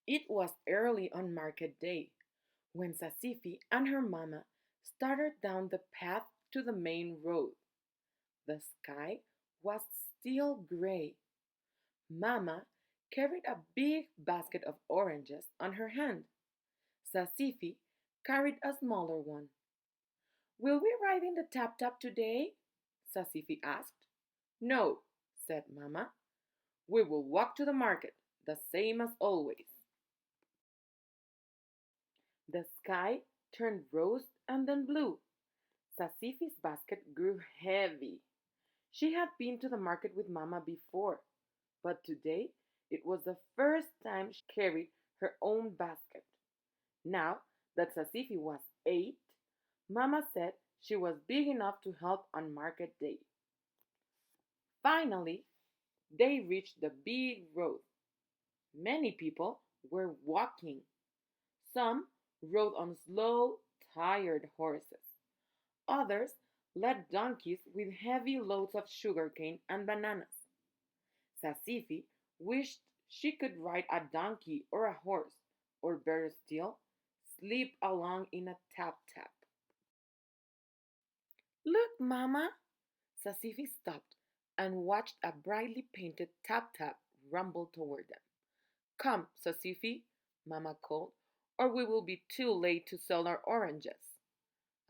It was early on market day when Sasifi and her mama started down the path to the main road. The sky was still gray. Mama carried a big basket of oranges on her hand. Sasifi carried a smaller one. Will we ride in the tap tap today? Sasifi asked. No, said Mama. We will walk to the market, the same as always. The sky turned rose and then blue. Sasifi's basket grew heavy. She had been to the market with Mama before, but today it was the first time she carried her own basket. Now that Sasifi was 8, Mama said she was big enough to help on market day. Finally, they reached the big road. Many people were walking. Some rode on slow, tired horses. Others led donkeys with heavy loads of sugarcane and bananas. Sasifi wished she could ride a donkey or a horse, or better still, sleep along in a tap tap. Look, Mama! Sasifi stopped and watched a brightly painted tap tap rumble toward them. Come, Sasifi, Mama called, or we will be too late to sell our oranges.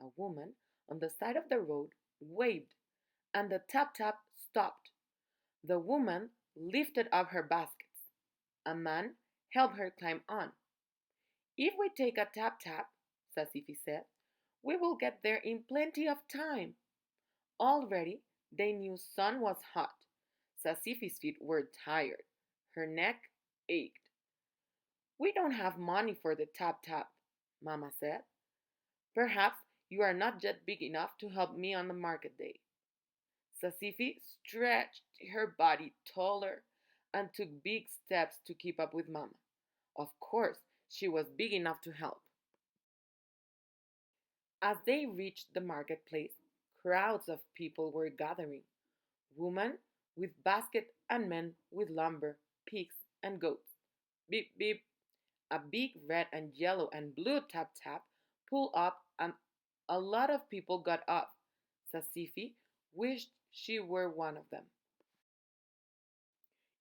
A woman on the side of the road waved, and the tap tap stopped. The woman lifted up her baskets. A man helped her climb on. If we take a tap tap, Sasifi said, we will get there in plenty of time. Already they knew sun was hot. Sasifi's feet were tired. Her neck ached. We don't have money for the tap tap, Mama said. Perhaps you are not yet big enough to help me on the market day. Sasifi stretched her body taller and took big steps to keep up with Mama. Of course, she was big enough to help. As they reached the marketplace, crowds of people were gathering. Women with baskets and men with lumber, pigs, and goats. Beep, beep. A big red and yellow and blue tap tap pulled up and a lot of people got up. Sasifi wished she were one of them.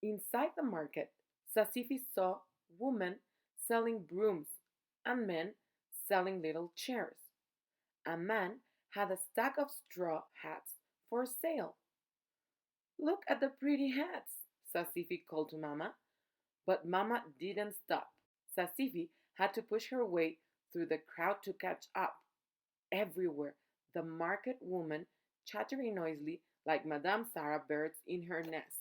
Inside the market, Sasifi saw women selling brooms and men selling little chairs. A man had a stack of straw hats for sale. Look at the pretty hats, Sasifi called to Mama. But Mama didn't stop. Sasifi had to push her way through the crowd to catch up. Everywhere, the market woman chattering noisily like Madame Sarah birds in her nests.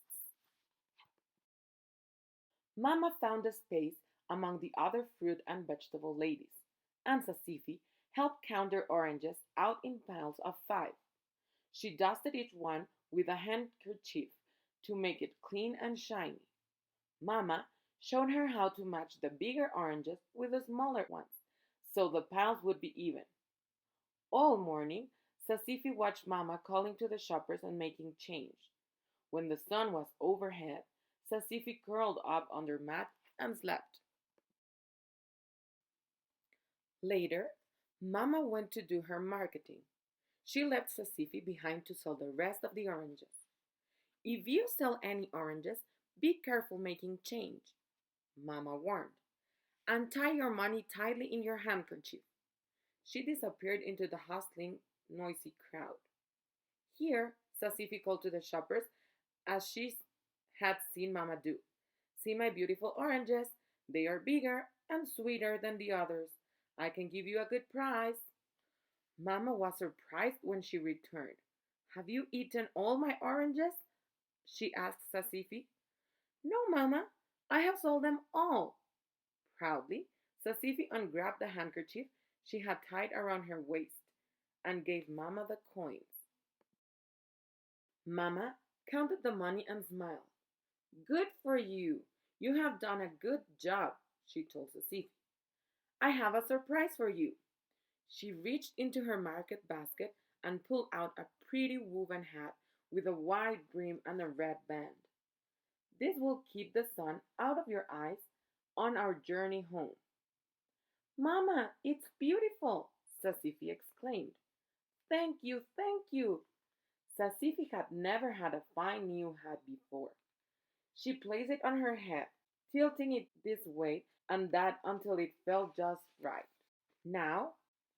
Mama found a space among the other fruit and vegetable ladies, and Sasifi helped count their oranges out in piles of 5. She dusted each one with a handkerchief to make it clean and shiny. Mama showed her how to match the bigger oranges with the smaller ones so the piles would be even. All morning, Sasifi watched Mama calling to the shoppers and making change. When the sun was overhead, Sasifi curled up under mat and slept. Later, Mama went to do her marketing. She left Sasifi behind to sell the rest of the oranges. If you sell any oranges, be careful making change, Mama warned. And tie your money tightly in your handkerchief. She disappeared into the hustling, noisy crowd. Here, Sasifi called to the shoppers as she had seen Mama do. See my beautiful oranges. They are bigger and sweeter than the others. I can give you a good price. Mama was surprised when she returned. Have you eaten all my oranges? She asked Sasifi. No, Mama, I have sold them all. Proudly, Sasifi unwrapped the handkerchief she had tied around her waist and gave Mama the coins. Mama counted the money and smiled. Good for you. You have done a good job, she told Sasifi. I have a surprise for you. She reached into her market basket and pulled out a pretty woven hat with a wide brim and a red band. This will keep the sun out of your eyes on our journey home. Mama, it's beautiful, Sasifi exclaimed. Thank you, thank you. Sasifi had never had a fine new hat before. She placed it on her head, tilting it this way and that until it felt just right. Now,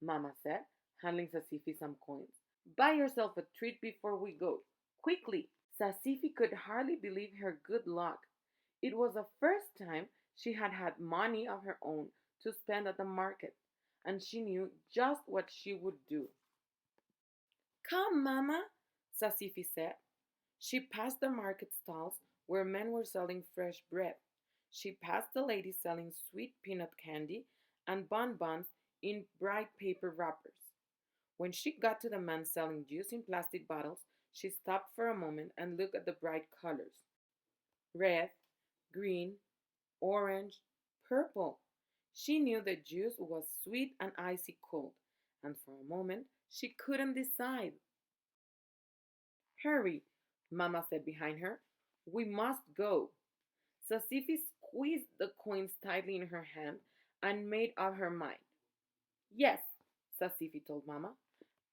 Mama said, handing Sasifi some coins, buy yourself a treat before we go. Quickly! Sasifi could hardly believe her good luck. It was the first time she had had money of her own to spend at the market, and she knew just what she would do. Come, Mama, Sasifi said. She passed the market stalls where men were selling fresh bread. She passed the lady selling sweet peanut candy and bonbons in bright paper wrappers. When she got to the man selling juice in plastic bottles, she stopped for a moment and looked at the bright colors: red, green, orange, purple. She knew the juice was sweet and icy cold, and for a moment she couldn't decide. Hurry, Mama said behind her. We must go. Sasifi squeezed the coins tightly in her hand and made up her mind. Yes, Sasifi told Mama,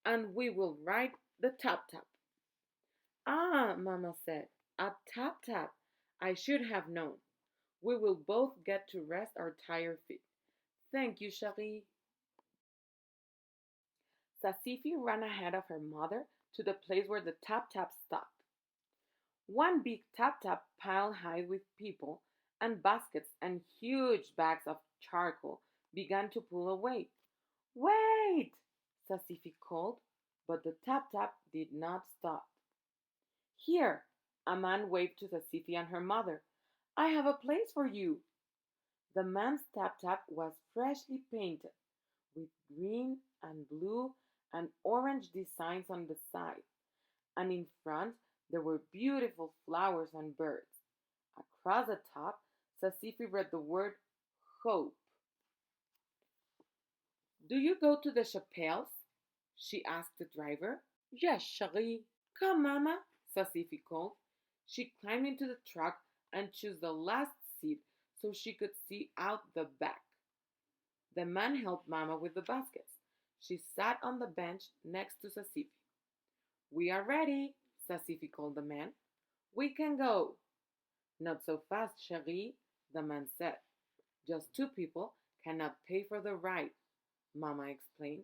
and we will ride the tap tap. Ah, Mama said, a tap tap. I should have known. We will both get to rest our tired feet. Thank you, Cherie. Sasifi ran ahead of her mother to the place where the tap tap stopped. One big tap tap piled high with people and baskets and huge bags of charcoal began to pull away. Wait! Sasifi called, but the tap tap did not stop. Here, a man waved to Sasifi and her mother. I have a place for you. The man's tap tap was freshly painted with green and blue and orange designs on the side, and in front there were beautiful flowers and birds. Across the top, Sasifi read the word hope. Do you go to the chapels? She asked the driver. Yes, Cherie. Come, Mama, Sasifi called. She climbed into the truck and chose the last seat so she could see out the back. The man helped Mama with the baskets. She sat on the bench next to Sasifi. We are ready, Sasifi called the man. We can go. Not so fast, Cherie, the man said. Just two people cannot pay for the ride, Mama explained.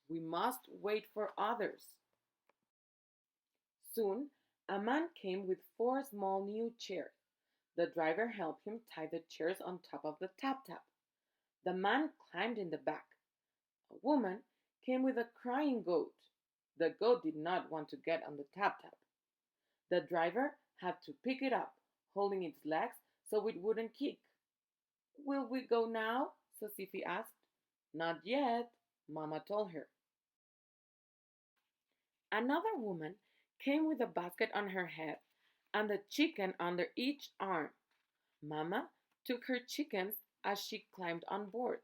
We must wait for others. Soon, a man came with four small new chairs. The driver helped him tie the chairs on top of the tap tap. The man climbed in the back. A woman came with a crying goat. The goat did not want to get on the tap tap. The driver had to pick it up, holding its legs so it wouldn't kick. Will we go now? Sasifi asked. Not yet, Mama told her. Another woman came with a basket on her head and a chicken under each arm. Mama took her chickens as she climbed on board.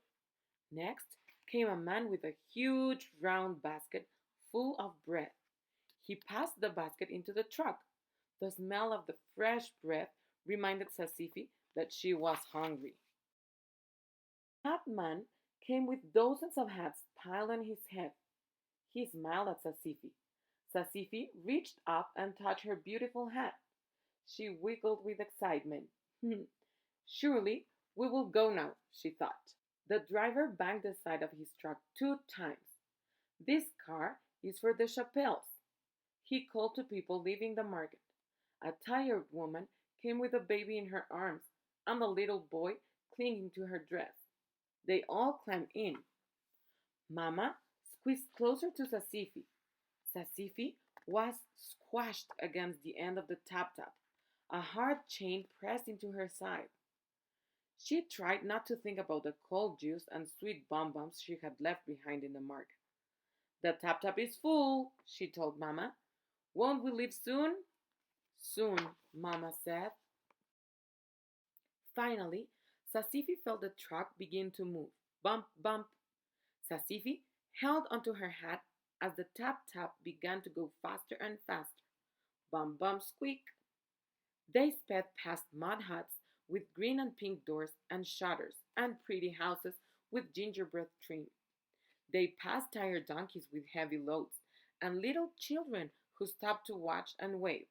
Next came a man with a huge round basket full of bread. He passed the basket into the truck. The smell of the fresh bread reminded Sasifi that she was hungry. That man came with dozens of hats piled on his head. He smiled at Sasifi. Sasifi reached up and touched her beautiful hat. She wiggled with excitement. Surely we will go now, she thought. The driver banged the side of his truck 2 times. This car is for the chapels. He called to people leaving the market. A tired woman came with a baby in her arms and a little boy clinging to her dress. They all climbed in. Mama squeezed closer to Sasifi. Sasifi was squashed against the end of the tap tap. A hard chain pressed into her side. She tried not to think about the cold juice and sweet bonbons she had left behind in the market. The tap tap is full, she told Mama. Won't we leave soon? Soon, Mama said. Finally, Sasifi felt the truck begin to move. Bump, bump. Sasifi held onto her hat as the tap tap began to go faster and faster. Bump, bump, squeak. They sped past mud huts with green and pink doors and shutters and pretty houses with gingerbread trim. They passed tired donkeys with heavy loads and little children who stopped to watch and wave.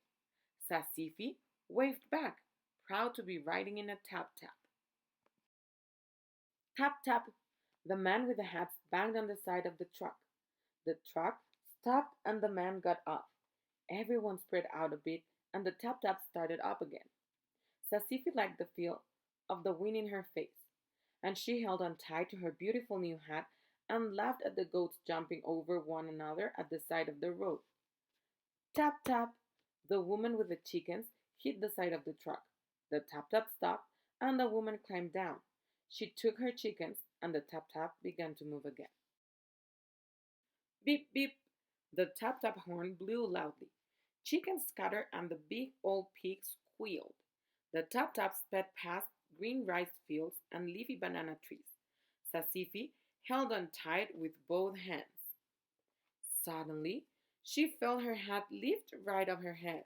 Sasifi waved back, proud to be riding in a tap tap. Tap tap! The man with the hat banged on the side of the truck. The truck stopped and the man got off. Everyone spread out a bit and the tap tap started up again. Sasifi liked the feel of the wind in her face, and she held on tight to her beautiful new hat and laughed at the goats jumping over one another at the side of the road. Tap tap! The woman with the chickens hit the side of the truck. The tap tap stopped, and the woman climbed down. She took her chickens, and the tap tap began to move again. Beep beep! The tap tap horn blew loudly. Chickens scattered, and the big old pig squealed. The tap tap sped past green rice fields and leafy banana trees. Sasifi held on tight with both hands. Suddenly, she felt her hat lift right off her head.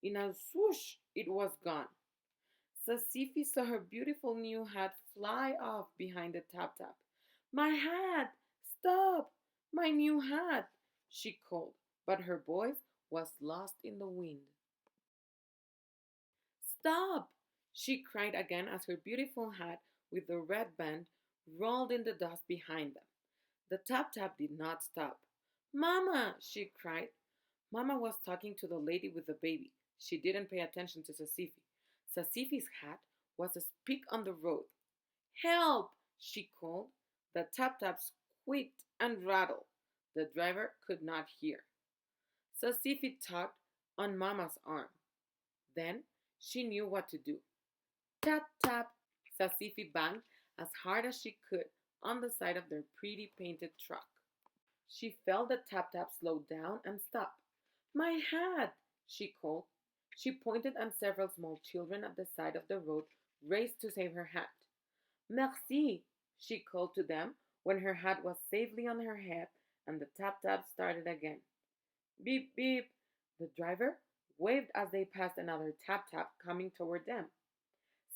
In a swoosh, it was gone. Sasifi saw her beautiful new hat fly off behind the tap tap. My hat! Stop! My new hat! She called, but her voice was lost in the wind. Stop! She cried again as her beautiful hat with the red band rolled in the dust behind them. The tap tap did not stop. Mama! She cried. Mama was talking to the lady with the baby. She didn't pay attention to Sasifi. Sasifi's hat was a speck on the road. Help! She called. The tap tap squeaked and rattled. The driver could not hear. Sasifi tugged on Mama's arm. Then she knew what to do. Tap tap! Sasifi banged as hard as she could on the side of their pretty painted truck. She felt the tap tap slow down and stop. My hat! She called. She pointed, and several small children at the side of the road raced to save her hat. Merci! She called to them when her hat was safely on her head and the tap tap started again. Beep beep! The driver waved as they passed another tap tap coming toward them.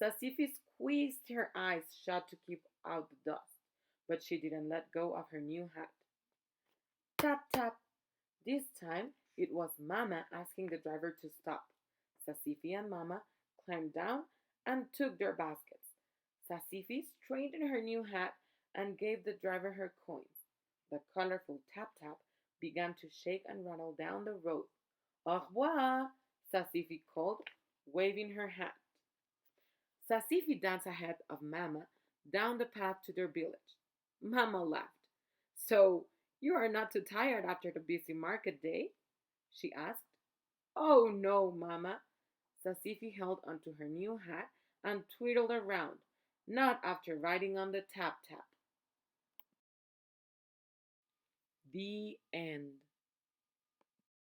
Sasifi squeezed her eyes shut to keep out the dust, but she didn't let go of her new hat. Tap tap! This time it was Mama asking the driver to stop. Sasifi and Mama climbed down and took their baskets. Sasifi straightened her new hat and gave the driver her coins. The colorful tap tap began to shake and rattle down the road. Au revoir! Sasifi called, waving her hat. Sasifi danced ahead of Mama down the path to their village. Mama laughed. So, you are not too tired after the busy market day? She asked. Oh no, Mama. Sasifi held onto her new hat and twirled around. Not after riding on the tap tap. The end.